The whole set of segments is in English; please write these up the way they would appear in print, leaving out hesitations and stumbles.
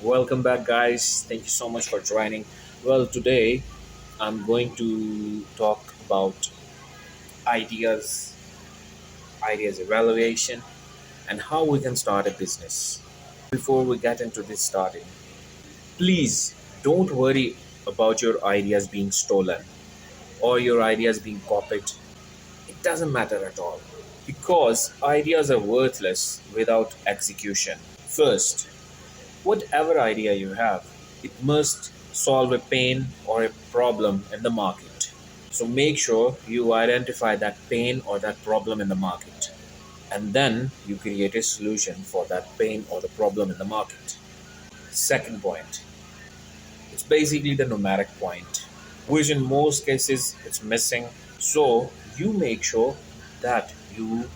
Welcome back, guys. Thank you so much for joining. Well, today I'm going to talk about ideas, ideas evaluation, and how we can start a business. Before we get into this starting, please don't worry about your ideas being stolen or your ideas being copied. It doesn't matter at all because ideas are worthless without execution. First, whatever idea you have, it must solve a pain or a problem in the market. So make sure you identify that pain or that problem in the market. And then you create a solution for that pain or the problem in the market. Second point, it's basically the numeric point, which in most cases it's missing. So you make sure that you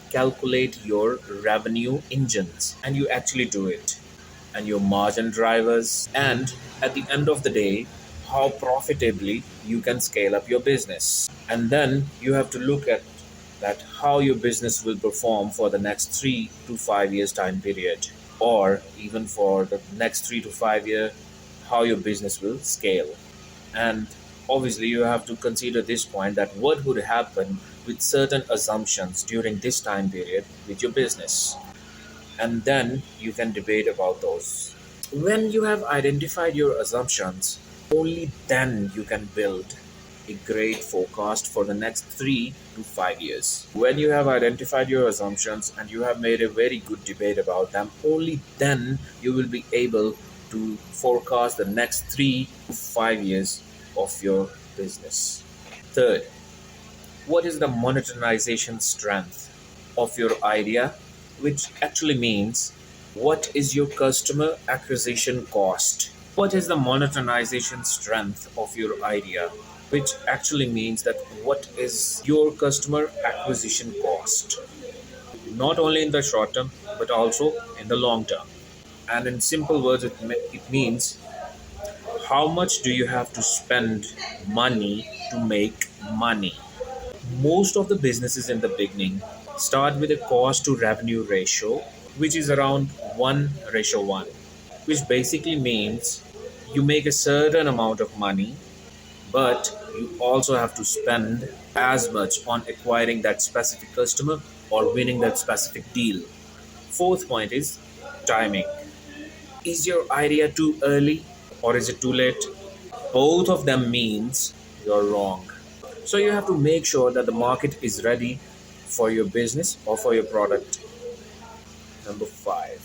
calculate your revenue engines and you actually do it, and your margin drivers, and at the end of the day, how profitably you can scale up your business. And then you have to look at that how your business will perform for the next 3 to 5 years time period, or even for the next 3 to 5 year, how your business will scale. And obviously, you have to consider this point that what would happen with certain assumptions during this time period with your business. And then you can debate about those. When you have identified your assumptions, only then you can build a great forecast for the next 3 to 5 years. When you have identified your assumptions and you have made a very good debate about them, only then you will be able to forecast the next 3 to 5 years of your business. Third, what is the monetization strength of your idea, which actually means what is your customer acquisition cost? What is the monetization strength of your idea, which actually means that what is your customer acquisition cost, not only in the short term but also in the long term. And in simple words, it means how much do you have to spend money to make money. Most of the businesses in the beginning start with a cost to revenue ratio, which is around 1:1, which basically means you make a certain amount of money, but you also have to spend as much on acquiring that specific customer or winning that specific deal. Fourth point is timing. Is your idea too early or is it too late? Both of them means you're wrong. So you have to make sure that the market is ready for your business or for your product. Number five,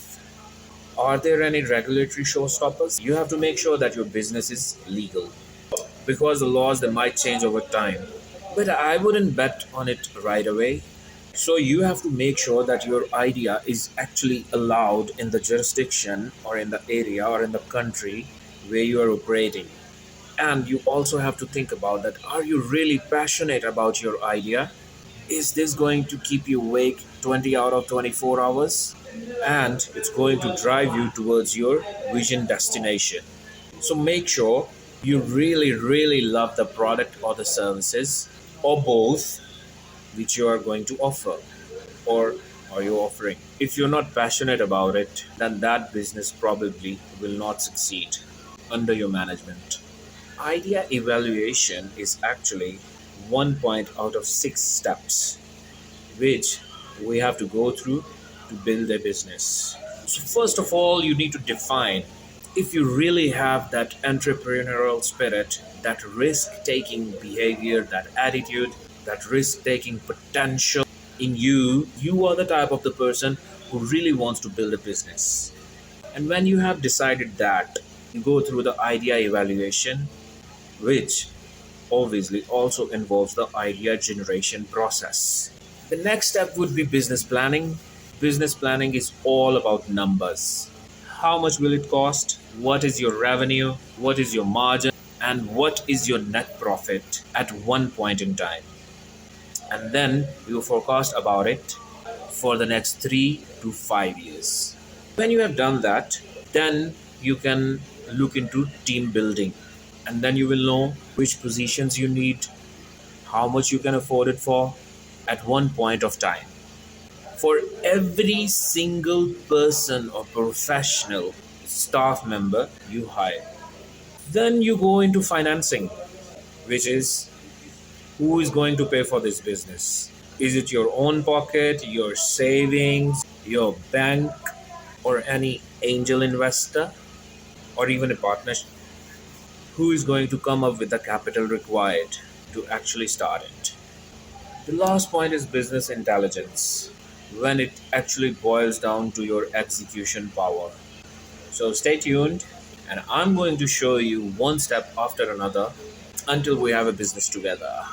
are there any regulatory showstoppers? You have to make sure that your business is legal because the laws they might change over time. But I wouldn't bet on it right away. So you have to make sure that your idea is actually allowed in the jurisdiction or in the area or in the country where you are operating. And you also have to think about that, are you really passionate about your idea? Is this going to keep you awake 20 out of 24 hours? And it's going to drive you towards your vision destination. So make sure you really, really love the product or the services or both which you are going to offer or are you offering. If you're not passionate about it, then that business probably will not succeed under your management. Idea evaluation is actually one point out of 6 steps which we have to go through to build a business. So, first of all, you need to define if you really have that entrepreneurial spirit, that risk taking behavior, that attitude, that risk taking potential in you. You are the type of the person who really wants to build a business. And when you have decided that, you go through the idea evaluation, which obviously also involves the idea generation process. The next step would be business planning. Business planning is all about numbers. How much will it cost? What is your revenue? What is your margin? And what is your net profit at one point in time? And then you forecast about it for the next 3 to 5 years. When you have done that, then you can look into team building, and then you will know which positions you need, how much you can afford it for at one point of time. For every single person or professional, staff member you hire. Then you go into financing, which is who is going to pay for this business? Is it your own pocket, your savings, your bank, or any angel investor, or even a partnership? Who is going to come up with the capital required to actually start it? The last point is business intelligence, when it actually boils down to your execution power. So stay tuned, and I'm going to show you one step after another until we have a business together.